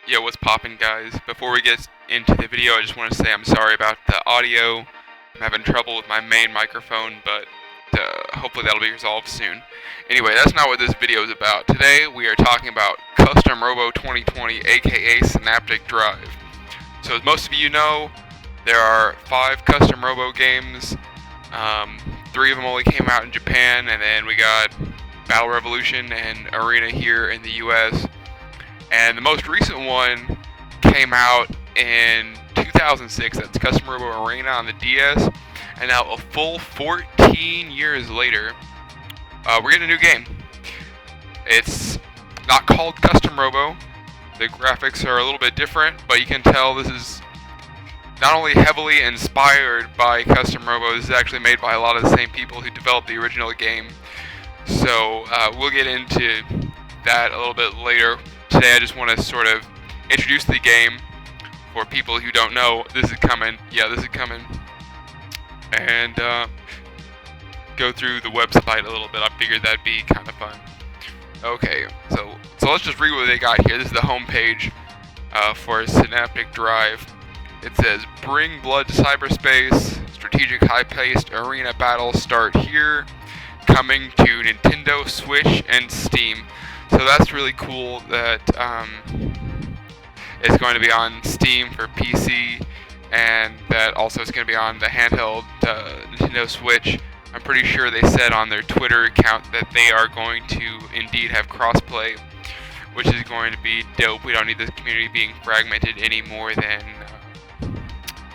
Yo, what's poppin', guys? Before we get into the video, I just want to say I'm sorry about the audio. I'm having trouble with my main microphone, but hopefully that'll be resolved soon. Anyway, that's not what this video is about. Today, we are talking about Custom Robo 2020, aka Synaptic Drive. So as most of you know, there are 5 Custom Robo games. 3 of them only came out in Japan, and then we got Battle Revolution and Arena here in the US. And the most recent one came out in 2006. That's Custom Robo Arena on the DS. And now a full 14 years later, we're getting a new game. It's not called Custom Robo. The graphics are a little bit different, but you can tell this is not only heavily inspired by Custom Robo, this is actually made by a lot of the same people who developed the original game. So we'll get into that a little bit later. Today I just want to sort of introduce the game for people who don't know. This is coming. Yeah, this is coming. And go through the website a little bit. I figured that'd be kind of fun. Okay, so let's just read what they got here. This is the home page for Synaptic Drive. It says, "Bring blood to cyberspace. Strategic high-paced arena battles start here. Coming to Nintendo, Switch, and Steam." So that's really cool that it's going to be on Steam for PC, and that also it's going to be on the handheld Nintendo Switch. I'm pretty sure they said on their Twitter account that they are going to indeed have crossplay, which is going to be dope. We don't need this community being fragmented any more than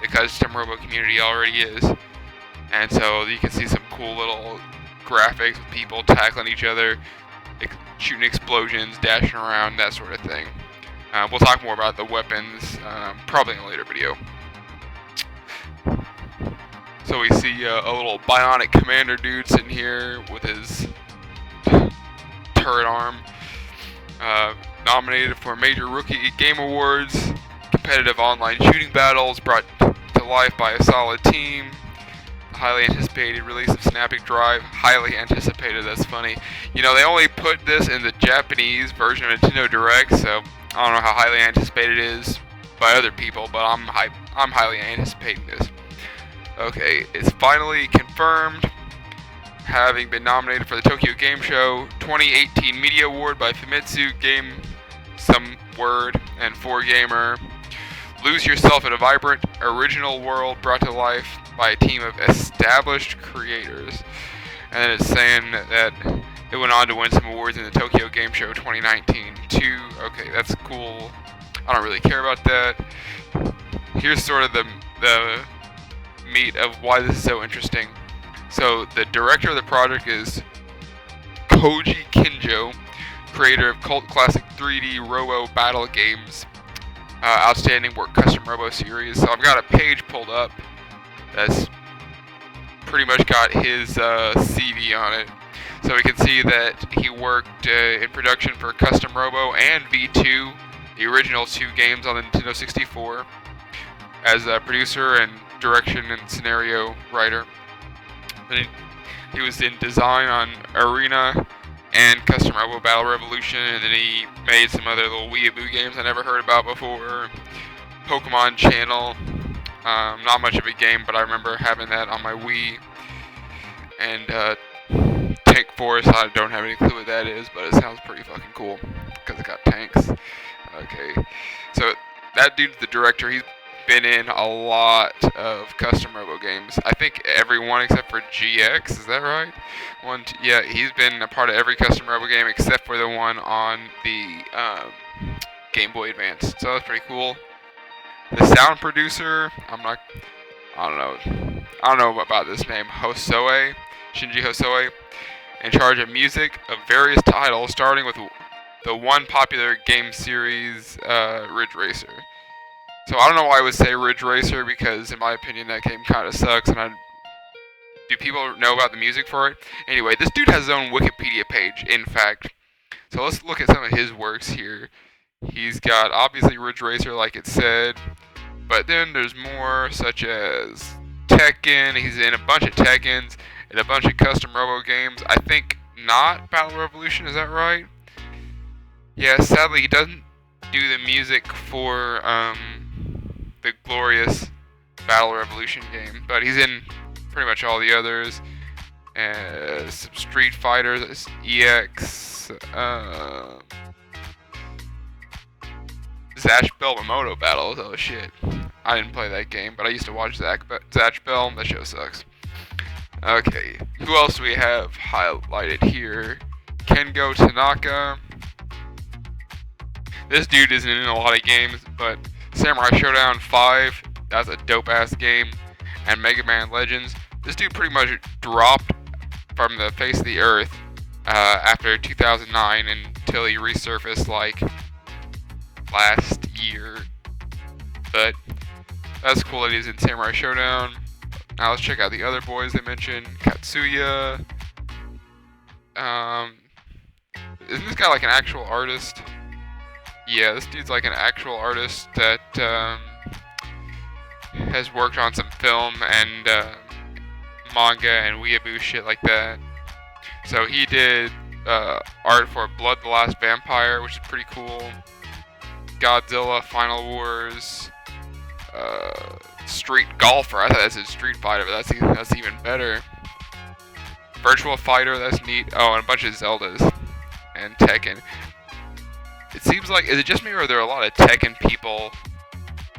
the Custom Robo community already is. And so you can see some cool little graphics with people tackling each other, shooting explosions, dashing around, that sort of thing. We'll talk more about the weapons probably in a later video. So we see a little bionic commander dude sitting here with his turret arm. Nominated for major rookie game awards, competitive online shooting battles brought to life by a solid team. Highly anticipated release of Synaptic Drive. Highly anticipated, that's funny. You know, they only put this in the Japanese version of Nintendo Direct, so I don't know how highly anticipated it is by other people, but I'm highly anticipating this. Okay, it's finally confirmed, having been nominated for the Tokyo Game Show 2018 Media Award by Famitsu Game Some Word and 4Gamer. Lose yourself in a vibrant, original world brought to life by a team of established creators. And then it's saying that it went on to win some awards in the Tokyo Game Show 2019 too. Okay, that's cool. I don't really care about that. Here's sort of the meat of why this is so interesting. So the director of the project is Koji Kinjo, creator of cult classic 3D Robo battle games. Outstanding work Custom Robo series. So I've got a page pulled up that's pretty much got his CV on it. So we can see that he worked in production for Custom Robo and V2, the original 2 games on the Nintendo 64, as a producer and direction and scenario writer. Then he was in design on Arena and Custom Robo Battle Revolution, and then he made some other little weeaboo games I never heard about before. Pokemon Channel, not much of a game, but I remember having that on my Wii. And Tank Force, I don't have any clue what that is, but it sounds pretty fucking cool, because it got tanks. Okay, so that dude's the director. He's been in a lot of Custom Robo games. I think every one except for GX, is that right? Yeah, he's been a part of every Custom Robo game except for the one on the Game Boy Advance. So that's pretty cool. The sound producer, I don't know about this name, Shinji Hosoe, in charge of music of various titles, starting with the one popular game series, Ridge Racer. So I don't know why I would say Ridge Racer, because in my opinion that game kind of sucks, and do people know about the music for it? Anyway, this dude has his own Wikipedia page, in fact. So let's look at some of his works here. He's got, obviously, Ridge Racer, like it said, but then there's more, such as Tekken. He's in a bunch of Tekkens, and a bunch of Custom Robo games. I think not Battle Revolution, is that right? Yeah, sadly he doesn't do the music for the glorious Battle Revolution game, but he's in pretty much all the others. Some Street Fighter, EX, Zatch Bell Remoto battles. Oh shit, I didn't play that game, but I used to watch Zatch Bell. That show sucks. Okay, who else do we have highlighted here? Kengo Tanaka. This dude isn't in a lot of games, but Samurai Showdown 5, that's a dope-ass game, and Mega Man Legends. This dude pretty much dropped from the face of the earth after 2009 until he resurfaced like last year. But that's cool that he's in Samurai Showdown. Now let's check out the other boys they mentioned. Katsuya. Isn't this guy like an actual artist? Yeah, this dude's like an actual artist that has worked on some film and manga and weeaboo shit like that. So he did art for Blood the Last Vampire, which is pretty cool. Godzilla, Final Wars, Street Golfer. I thought that said Street Fighter, but that's even better. Virtual Fighter, that's neat. Oh, and a bunch of Zeldas and Tekken. It seems like, is it just me or are there a lot of Tekken people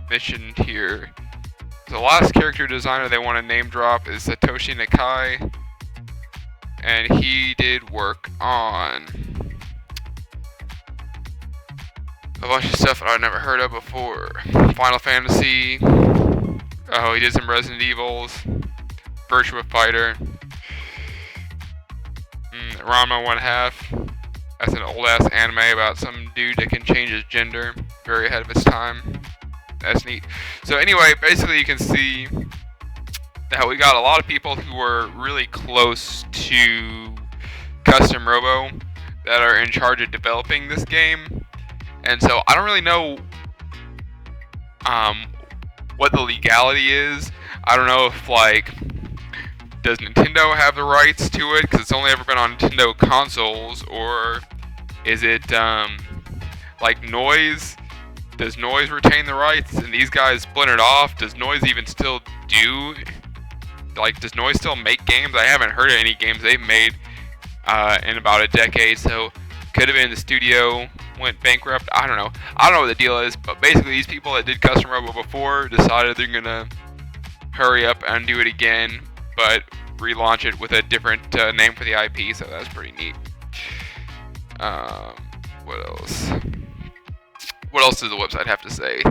mentioned here? The last character designer they want to name drop is Satoshi Nakai, and he did work on a bunch of stuff that I've never heard of before. Final Fantasy. Oh, he did some Resident Evils. Virtua Fighter. Ranma 1/2. That's an old ass anime about some dude that can change his gender. Very ahead of its time. That's neat. So anyway, basically you can see that we got a lot of people who were really close to Custom Robo that are in charge of developing this game. And so I don't really know what the legality is. I don't know if, like, does Nintendo have the rights to it because it's only ever been on Nintendo consoles, or is it like Noise? Does Noise retain the rights and these guys splintered off? Does Noise even still do, like, does Noise still make games? I haven't heard of any games they've made in about a decade, so could have been the studio went bankrupt. I don't know what the deal is, but basically these people that did Custom Robo before decided they're gonna hurry up and do it again, but relaunch it with a different name for the IP, so that's pretty neat. What else? What else does the website have to say?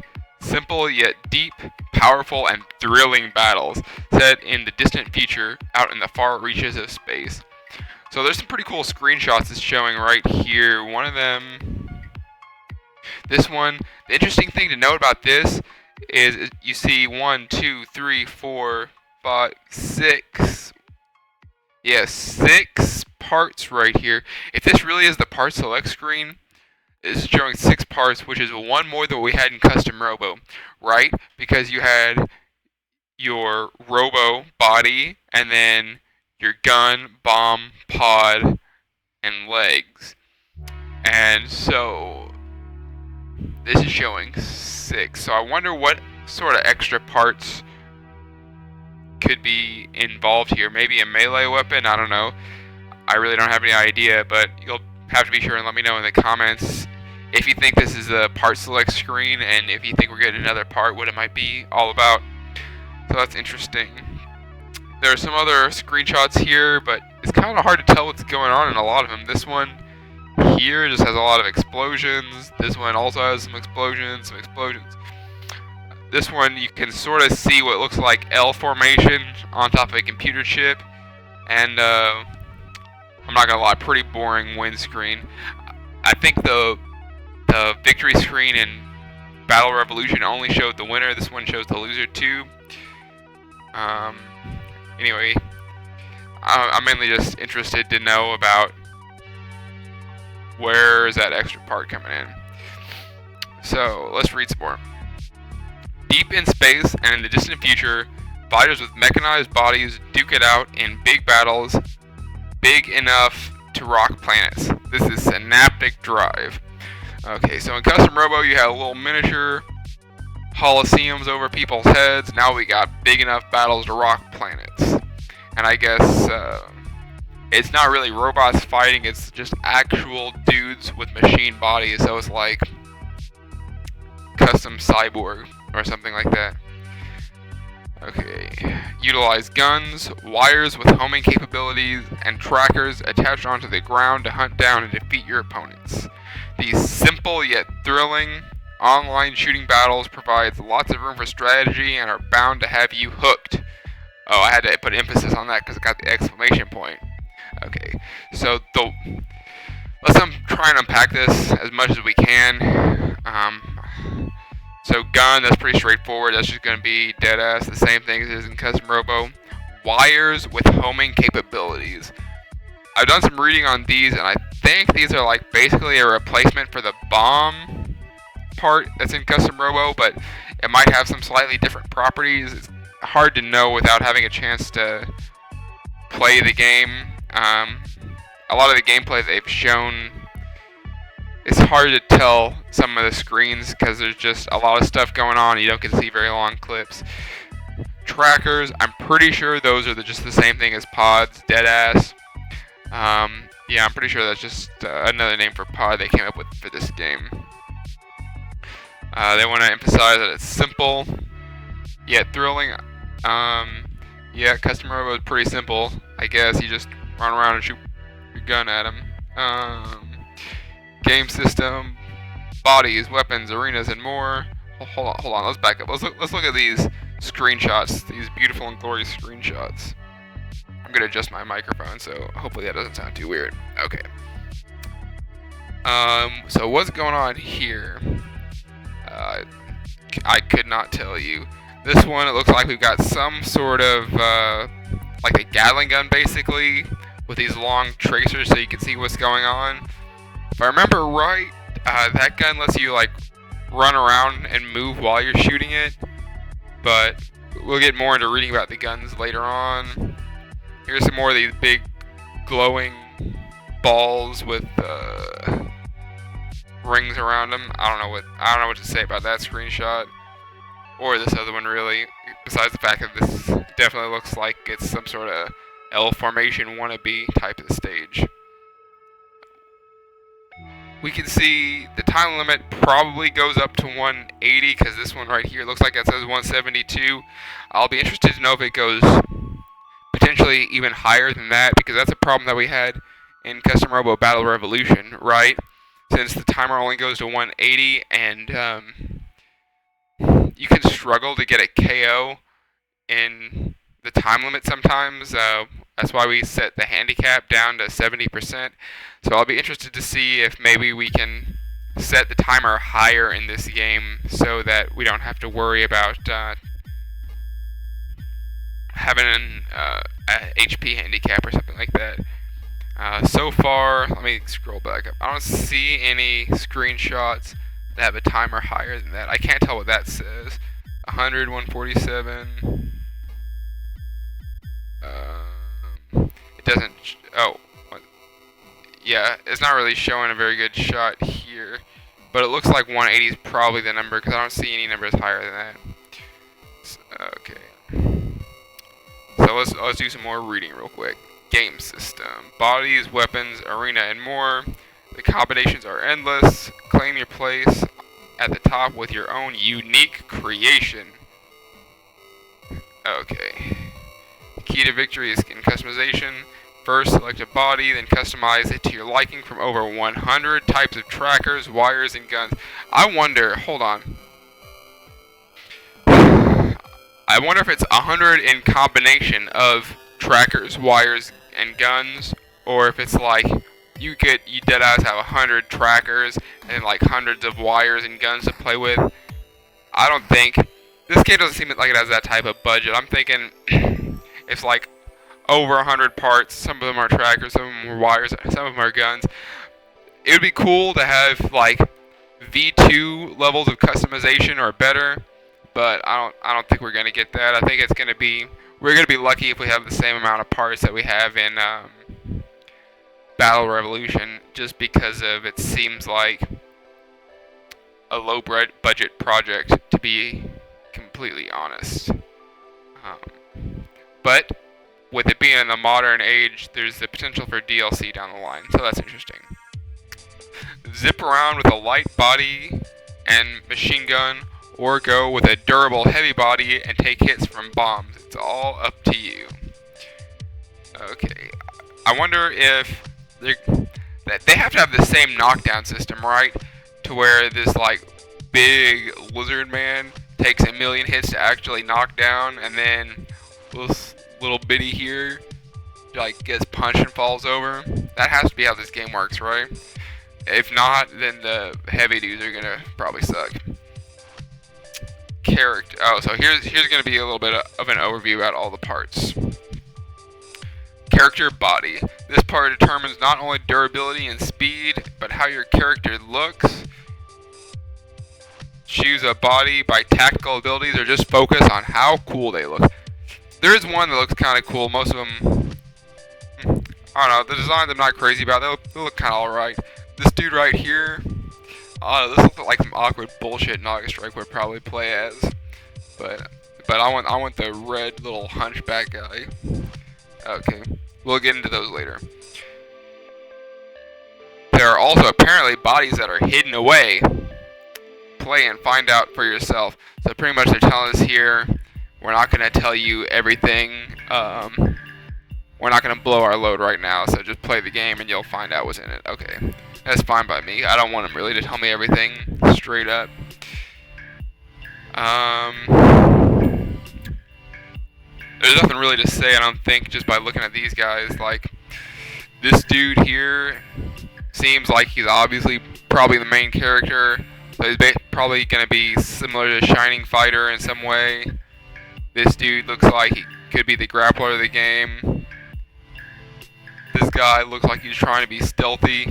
Simple yet deep, powerful, and thrilling battles set in the distant future out in the far reaches of space. So there's some pretty cool screenshots it's showing right here. One of them, this one, the interesting thing to note about this is you see 1, 2, 3, 4, 5, 6. Yeah, 6 parts right here. If this really is the part select screen, this is showing 6 parts, which is 1 more than we had in Custom Robo, right? Because you had your Robo body, and then your gun, bomb, pod, and legs. And so this is showing 6. So I wonder what sort of extra parts could be involved here. Maybe a melee weapon, I don't know. I really don't have any idea, but you'll have to be sure and let me know in the comments if you think this is a part select screen, and if you think we're getting another part, what it might be all about. So that's interesting. There are some other screenshots here, but it's kind of hard to tell what's going on in a lot of them. This one here just has a lot of explosions. This one also has some explosions. This one you can sort of see what looks like L formation on top of a computer chip, and I'm not gonna lie, pretty boring win screen. I think the victory screen in Battle Revolution only showed the winner. This one shows the loser too. Anyway, I'm mainly just interested to know about where is that extra part coming in. So let's read some more. Deep in space and in the distant future, fighters with mechanized bodies duke it out in big battles, big enough to rock planets. This is Synaptic Drive. Okay, so in Custom Robo you had little miniature Colosseums over people's heads. Now we got big enough battles to rock planets. And I guess it's not really robots fighting, it's just actual dudes with machine bodies, so it's like Custom Cyborg or something like that. Okay, utilize guns, wires with homing capabilities, and trackers attached onto the ground to hunt down and defeat your opponents. These simple yet thrilling online shooting battles provides lots of room for strategy and are bound to have you hooked. Oh, I had to put emphasis on that because I got the exclamation point. Okay, so let's try and unpack this as much as we can. So gun, that's pretty straightforward. That's just going to be deadass, the same thing as it is in Custom Robo. Wires with homing capabilities. I've done some reading on these, and I think these are like basically a replacement for the bomb part that's in Custom Robo, but it might have some slightly different properties. It's hard to know without having a chance to play the game. A lot of the gameplay they've shown, it's hard to tell some of the screens because there's just a lot of stuff going on. You don't get to see very long clips. Trackers, I'm pretty sure those are just the same thing as pods, deadass. Yeah, I'm pretty sure that's just another name for pod they came up with for this game. They want to emphasize that it's simple yet thrilling. Yeah, Custom Robo is pretty simple. I guess you just run around and shoot your gun at them. Game system, bodies, weapons, arenas, and more. Hold on. Let's back up. Let's look at these screenshots. These beautiful and glorious screenshots. I'm gonna adjust my microphone, so hopefully that doesn't sound too weird. Okay. So what's going on here? I could not tell you. This one, it looks like we've got some sort of like a Gatling gun, basically, with these long tracers, so you can see what's going on. If I remember right, that gun lets you like run around and move while you're shooting it, but we'll get more into reading about the guns later on. Here's some more of these big glowing balls with rings around them. I don't know what to say about that screenshot or this other one really. Besides the fact that this definitely looks like it's some sort of L formation wannabe type of stage. We can see the time limit probably goes up to 180 because this one right here looks like it says 172. I'll be interested to know if it goes potentially even higher than that, because that's a problem that we had in Custom Robo Battle Revolution, right? Since the timer only goes to 180 and you can struggle to get a KO in the time limit sometimes. That's why we set the handicap down to 70%. So I'll be interested to see if maybe we can set the timer higher in this game so that we don't have to worry about having a HP handicap or something like that. So far, let me scroll back up. I don't see any screenshots that have a timer higher than that. I can't tell what that says. 100, 147. It doesn't. Oh, yeah, it's not really showing a very good shot here, but it looks like 180 is probably the number because I don't see any numbers higher than that. Okay. So let's do some more reading real quick. Game system, bodies, weapons, arena, and more. The combinations are endless. Claim your place at the top with your own unique creation. Okay. The key to victory is in customization. First, select a body, then customize it to your liking from over 100 types of trackers, wires, and guns. I wonder, hold on. I wonder if it's 100 in combination of trackers, wires, and guns, or if it's like you deadass have 100 trackers and like hundreds of wires and guns to play with. I don't think this game doesn't seem like it has that type of budget. I'm thinking it's like over 100 parts. Some of them are trackers, some of them are wires, some of them are guns. It would be cool to have like V2 levels of customization or better, but I don't think we're gonna get that. I think we're gonna be lucky if we have the same amount of parts that we have in Battle Revolution, just because of it seems like a low budget project, to be completely honest. But with it being in the modern age, there's the potential for DLC down the line, so that's interesting. Zip around with a light body and machine gun, or go with a durable heavy body and take hits from bombs. It's all up to you. Okay, I wonder if they have to have the same knockdown system, right? To where this like big lizard man takes a million hits to actually knock down, and then this little bitty here like gets punched and falls over. That has to be how this game works, right? If not, then the heavy dudes are gonna probably suck. Character. Oh, so here's gonna be a little bit of an overview about all the parts. Character body. This part determines not only durability and speed, but how your character looks. Choose a body by tactical abilities, or just focus on how cool they look. There is one that looks kind of cool. Most of them, I don't know. The designs I'm not crazy about. They look kind of alright. This dude right here, this looks like some awkward bullshit Naga Strike would probably play as. But I want the red little hunchback guy. Okay, we'll get into those later. There are also apparently bodies that are hidden away. Play and find out for yourself. So pretty much they're telling us here, we're not going to tell you everything. We're not going to blow our load right now, so just play the game and you'll find out what's in it. Okay, that's fine by me. I don't want them really to tell me everything straight up. There's nothing really to say, I don't think, just by looking at these guys. Like, this dude here seems like he's obviously probably the main character. So he's probably going to be similar to Shining Fighter in some way. This dude looks like he could be the grappler of the game. This guy looks like he's trying to be stealthy.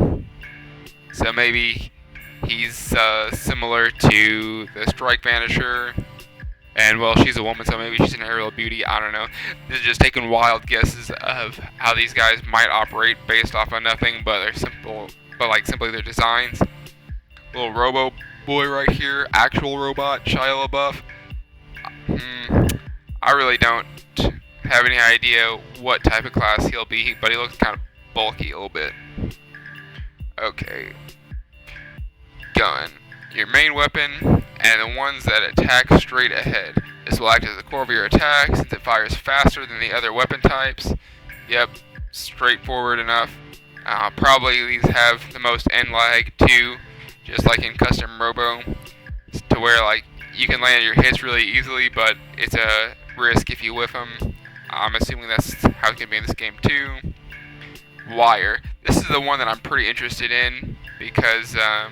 So maybe he's similar to the Strike Vanisher. And, well, she's a woman, so maybe she's an aerial beauty. I don't know. This is just taking wild guesses of how these guys might operate based off of nothing but their simply their designs. Little Robo boy right here, actual robot, Shia LaBeouf. I really don't have any idea what type of class he'll be, but he looks kind of bulky a little bit. Okay. Gun. Your main weapon, and the ones that attack straight ahead. This will act as the core of your attack, since it fires faster than the other weapon types. Yep, straightforward enough. Probably these have the most end lag too, just like in Custom Robo, to where like you can land your hits really easily, but it's a risk if you whiff them. I'm assuming that's how it's going to be in this game too. Wire. This is the one that I'm pretty interested in, because I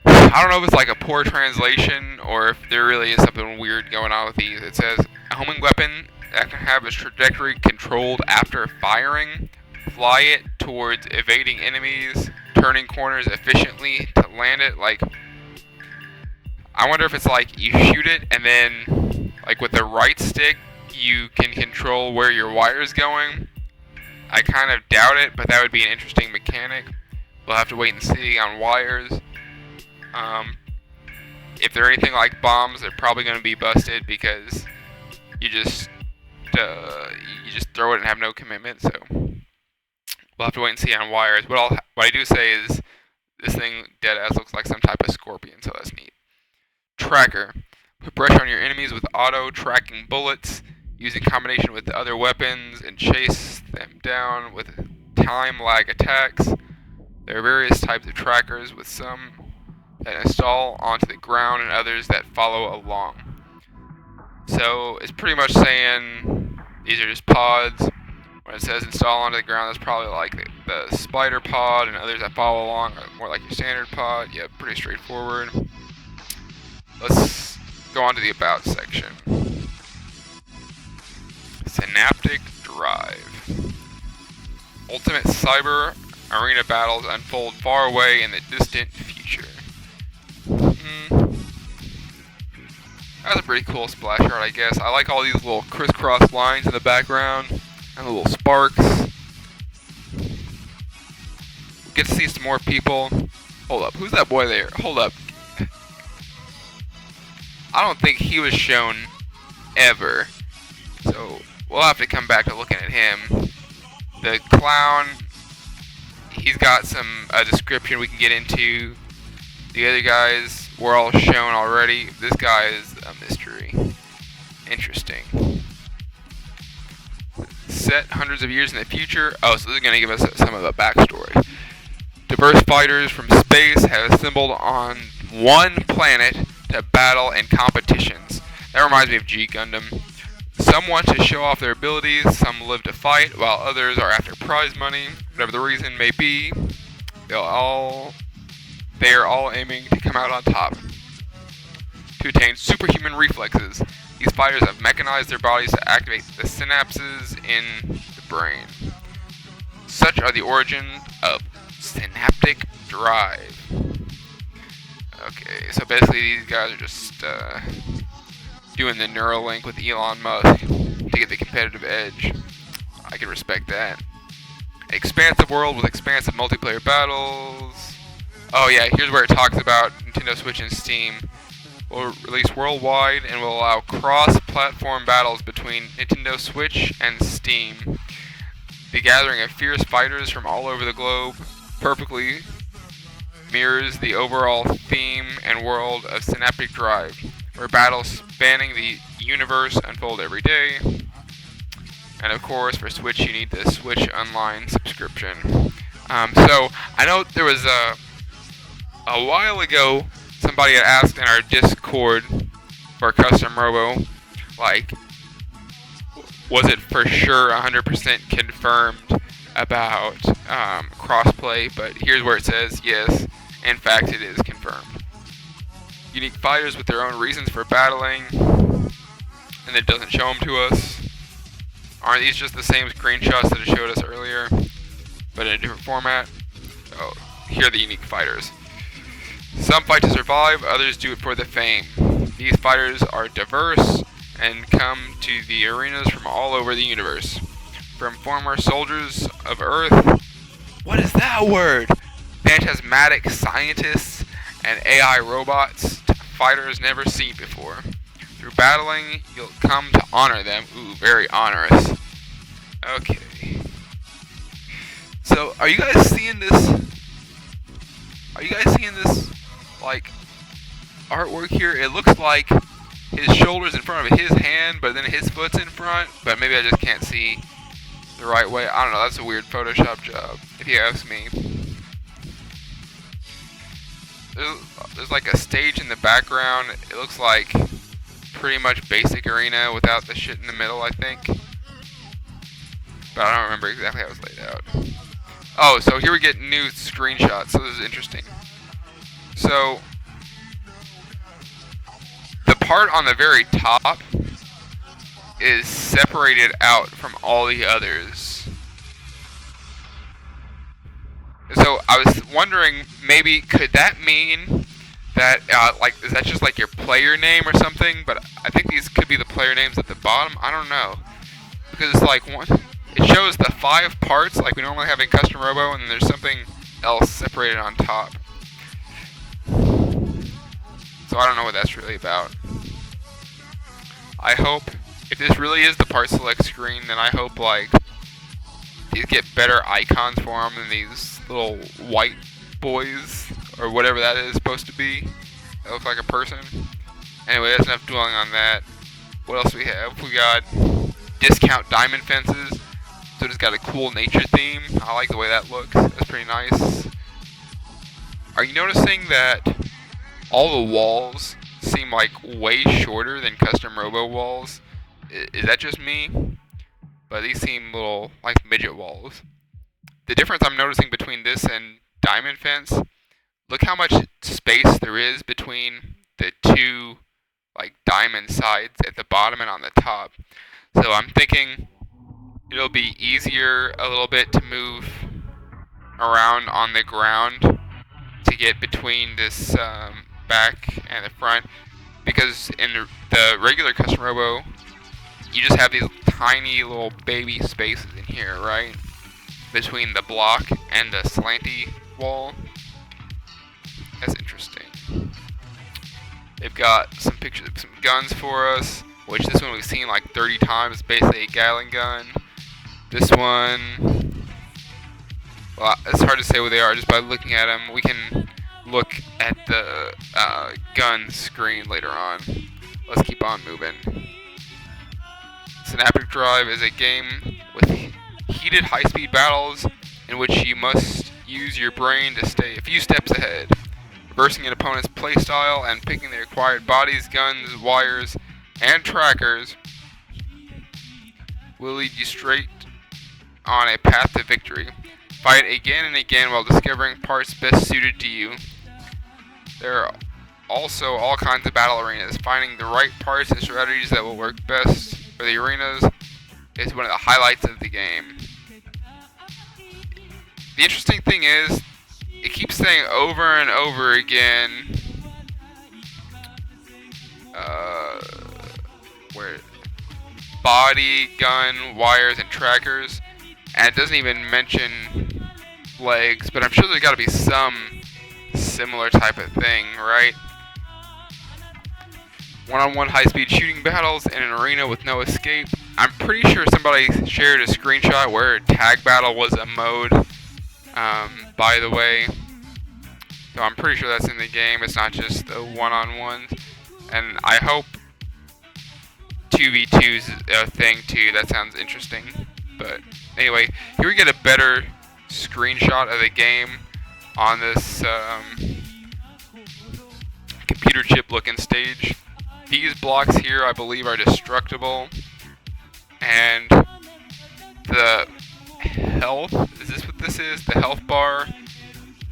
don't know if it's like a poor translation or if there really is something weird going on with these. It says, a homing weapon that can have its trajectory controlled after firing. Fly it towards evading enemies, turning corners efficiently to land it. Like, I wonder if it's like you shoot it and then, like with the right stick, you can control where your wire is going. I kind of doubt it, but that would be an interesting mechanic. We'll have to wait and see on wires. If they're anything like bombs, they're probably going to be busted because you just throw it and have no commitment. So we'll have to wait and see on wires. What I do say is this thing deadass looks like some type of scorpion, so that's neat. Tracker. Put pressure on your enemies with auto tracking bullets, using combination with other weapons, and chase them down with time lag attacks. There are various types of trackers, with some that install onto the ground and others that follow along. So it's pretty much saying these are just pods. When it says install onto the ground, that's probably like the spider pod, and others that follow along are more like your standard pod. Yeah, pretty straightforward. Let's go on to the about section. Synaptic Drive. Ultimate cyber arena battles unfold far away in the distant future. That's a pretty cool splash art, I guess. I like all these little crisscross lines in the background and little sparks. We get to see some more people. Hold up, who's that boy there? Hold up. I don't think he was shown ever. So we'll have to come back to looking at him. The clown, he's got some description we can get into. The other guys were all shown already. This guy is a mystery. Interesting. Set hundreds of years in the future. Oh, so this is going to give us some of the backstory. Diverse fighters from space have assembled on one planet to battle in competitions. That reminds me of G Gundam. Some want to show off their abilities, some live to fight, while others are after prize money. Whatever the reason may be, they are all aiming to come out on top. To attain superhuman reflexes, these fighters have mechanized their bodies to activate the synapses in the brain. Such are the origin of Synaptic Drive. Okay, so basically these guys are just doing the Neuralink with Elon Musk to get the competitive edge. I can respect that. Expansive world with expansive multiplayer battles. Oh yeah, here's where it talks about Nintendo Switch and Steam. Will release worldwide and will allow cross-platform battles between Nintendo Switch and Steam. The gathering of fierce fighters from all over the globe perfectly mirrors the overall theme and world of Synaptic Drive, where battles spanning the universe unfold every day. And of course, for Switch, you need the Switch Online subscription. So I know there was a while ago, somebody had asked in our Discord for Custom Robo, like, was it for sure 100% confirmed about crossplay? But here's where it says yes, in fact, it is confirmed. Unique fighters with their own reasons for battling, and it doesn't show them to us. Aren't these just the same screenshots that it showed us earlier, but in a different format? Oh, here are the unique fighters. Some fight to survive, others do it for the fame. These fighters are diverse and come to the arenas from all over the universe. From former soldiers of Earth, what is that word? Phantasmatic scientists and AI robots to fighters never seen before. Through battling, you'll come to honor them. Ooh, very onerous. Okay. So, are you guys seeing this? Are you guys seeing this, like, artwork here? It looks like his shoulder's in front of his hand, but then his foot's in front. But maybe I just can't see the right way. I don't know. That's a weird Photoshop job, if you ask me. There's like a stage in the background. It looks like pretty much basic arena without the shit in the middle, I think. But I don't remember exactly how it was laid out. Oh, so here we get new screenshots. So this is interesting. So the part on the very top is separated out from all the others. So I was wondering, maybe could that mean that like, is that just like your player name or something? But I think these could be the player names at the bottom. I don't know, because it's like one. It shows the 5 parts like we normally have in Custom Robo, and then there's something else separated on top. So I don't know what that's really about. I hope, if this really is the part select screen, then I hope like these get better icons for them than these little white boys or whatever that is supposed to be. That looks like a person. Anyway, that's enough dwelling on that. What else we have? We got discount diamond fences. So it's got a cool nature theme. I like the way that looks. That's pretty nice. Are you noticing that all the walls seem like way shorter than Custom Robo walls? Is that just me? But these seem little like midget walls. The difference I'm noticing between this and diamond fence, look how much space there is between the two like diamond sides at the bottom and on the top. So I'm thinking it'll be easier a little bit to move around on the ground to get between this back and the front, because in the regular Custom Robo you just have these tiny little baby spaces in here, right? Between the block and the slanty wall. They've got some pictures of some guns for us, which this one we've seen like 30 times, basically a Gatling gun. This one, well, it's hard to say what they are just by looking at them. We can look at the gun screen later on. Let's keep on moving. Synaptic Drive is a game with heated high-speed battles in which you must use your brain to stay a few steps ahead. Reversing an opponent's playstyle and picking the required bodies, guns, wires, and trackers will lead you straight on a path to victory. Fight again and again while discovering parts best suited to you. There are also all kinds of battle arenas. Finding the right parts and strategies that will work best for the arenas is one of the highlights of the game. The interesting thing is, it keeps saying over and over again, where body, gun, wires, and trackers, and it doesn't even mention legs, but I'm sure there's got to be some similar type of thing, right? One-on-one high-speed shooting battles in an arena with no escape. I'm pretty sure somebody shared a screenshot where tag battle was a mode, by the way. So I'm pretty sure that's in the game. It's not just the one-on-ones. And I hope 2v2's a thing too. That sounds interesting. But anyway, here we get a better screenshot of the game on this computer chip looking stage. These blocks here, I believe, are destructible. And the health, is this what this is? The health bar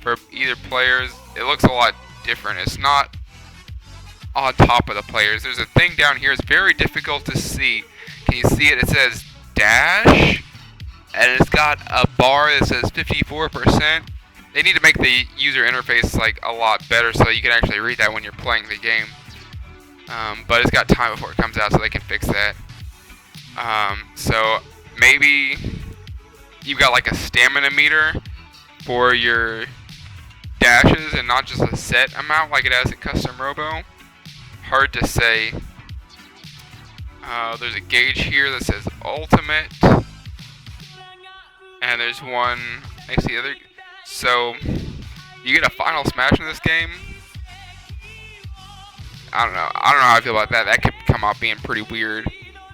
for either players, it looks a lot different. It's not on top of the players. There's a thing down here, it's very difficult to see. Can you see it? It says dash, and it's got a bar that says 54%. They need to make the user interface like a lot better so that you can actually read that when you're playing the game. But it's got time before it comes out, so they can fix that. So maybe you've got like a stamina meter for your dashes and not just a set amount like it has in Custom Robo. Hard to say. There's a gauge here that says ultimate, and there's one next to the other. So you get a final smash in this game. I don't know how I feel about that. That could come out being pretty weird.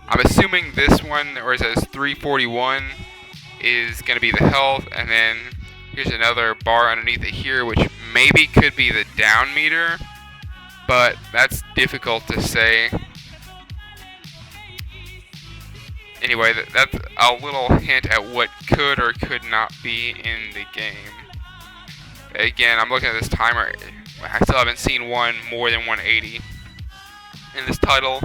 I'm assuming this one, where it says 341, is going to be the health, and then here's another bar underneath it here, which maybe could be the down meter, but that's difficult to say. Anyway, that's a little hint at what could or could not be in the game. Again, I'm looking at this timer. I still haven't seen one more than 180. In this title,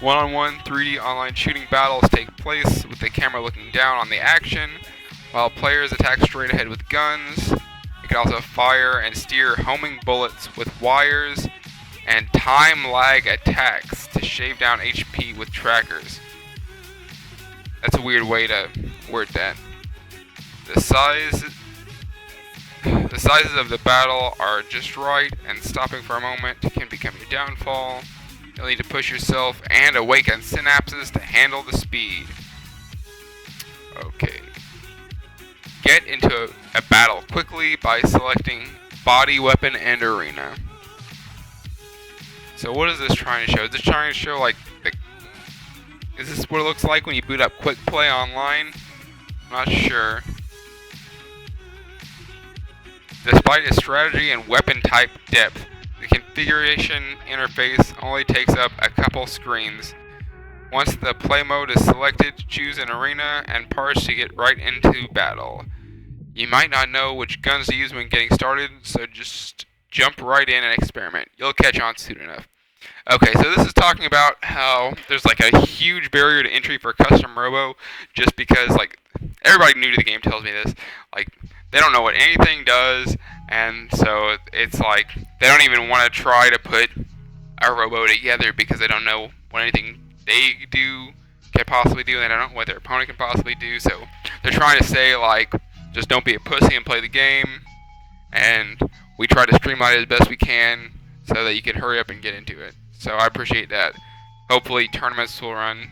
one-on-one 3D online shooting battles take place with the camera looking down on the action, while players attack straight ahead with guns. You can also fire and steer homing bullets with wires, and time lag attacks to shave down HP with trackers. That's a weird way to word that. The sizes of the battle are just right, and stopping for a moment can become your downfall. You'll need to push yourself and awaken synapses to handle the speed. Okay. Get into a battle quickly by selecting body, weapon, and arena. So what is this trying to show? Is this trying to show like is this what it looks like when you boot up Quick Play online? I'm not sure. Despite its strategy and weapon type depth, the configuration interface only takes up a couple screens. Once the play mode is selected, choose an arena and parse to get right into battle. You might not know which guns to use when getting started, so just jump right in and experiment. You'll catch on soon enough. Okay, so this is talking about how there's like a huge barrier to entry for Custom Robo, just because like everybody new to the game tells me this. Like they don't know what anything does, and so it's like they don't even want to try to put a Robo together because they don't know what anything they do can possibly do, and they don't know what their opponent can possibly do. So they're trying to say like, just don't be a pussy and play the game, and we try to streamline it as best we can so that you can hurry up and get into it. So I appreciate that. Hopefully tournaments will run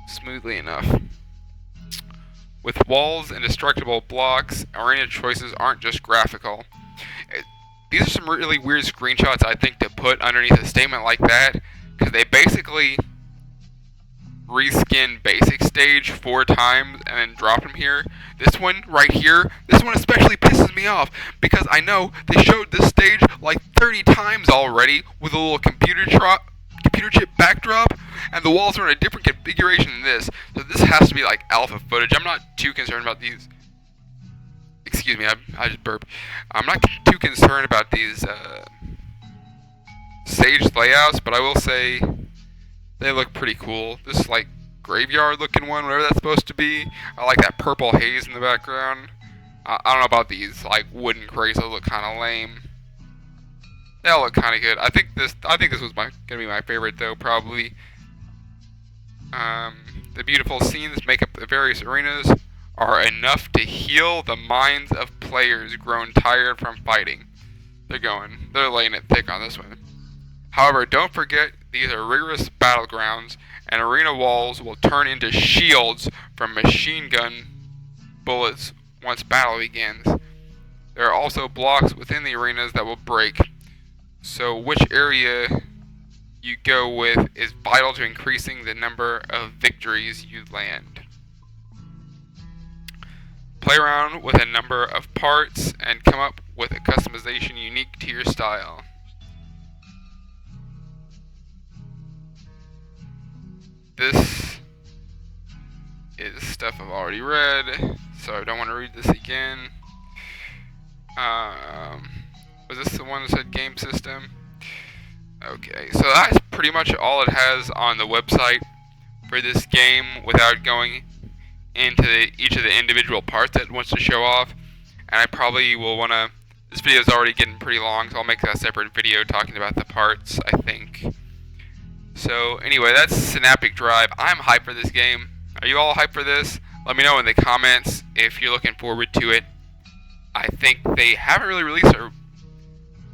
smoothly enough. With walls and destructible blocks, arena choices aren't just graphical. These are some really weird screenshots, I think, to put underneath a statement like that, because they basically reskin basic stage 4 times and then drop them here. This one right here, this one especially pisses me off because I know they showed this stage like 30 times already with a little computer chip backdrop, and the walls are in a different configuration than this. So this has to be like alpha footage. I'm not too concerned about these. Excuse me, I just burped. I'm not too concerned about these stage layouts, but I will say they look pretty cool. This like graveyard looking one, whatever that's supposed to be. I like that purple haze in the background. I don't know about these like wooden crates. Those look kind of lame. They all look kind of good. I think this was gonna be my favorite though, probably. The beautiful scenes make up the various arenas are enough to heal the minds of players grown tired from fighting. They're laying it thick on this one. However, don't forget these are rigorous battlegrounds, and arena walls will turn into shields from machine gun bullets once battle begins. There are also blocks within the arenas that will break, so which area you go with is vital to increasing the number of victories you land. Play around with a number of parts and come up with a customization unique to your style. This is stuff I've already read, so I don't want to read this again. Was this the one that said game system? Okay, so that's pretty much all it has on the website for this game without going into each of the individual parts that it wants to show off. And I probably will want to... This video is already getting pretty long, so I'll make that a separate video talking about the parts, I think. So anyway, that's Synaptic Drive. I'm hyped for this game. Are you all hyped for this? Let me know in the comments if you're looking forward to it. I think they haven't really released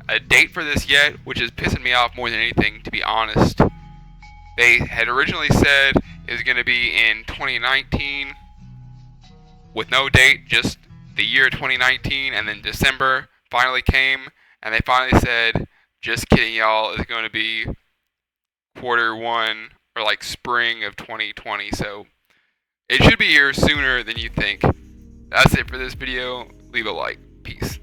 a date for this yet, which is pissing me off more than anything, to be honest. They had originally said it was going to be in 2019 with no date, just the year 2019, and then December finally came, and they finally said, just kidding y'all, it's going to be Q1 or like spring of 2020, so it should be here sooner than you think. That's it for this video. Leave a like. Peace.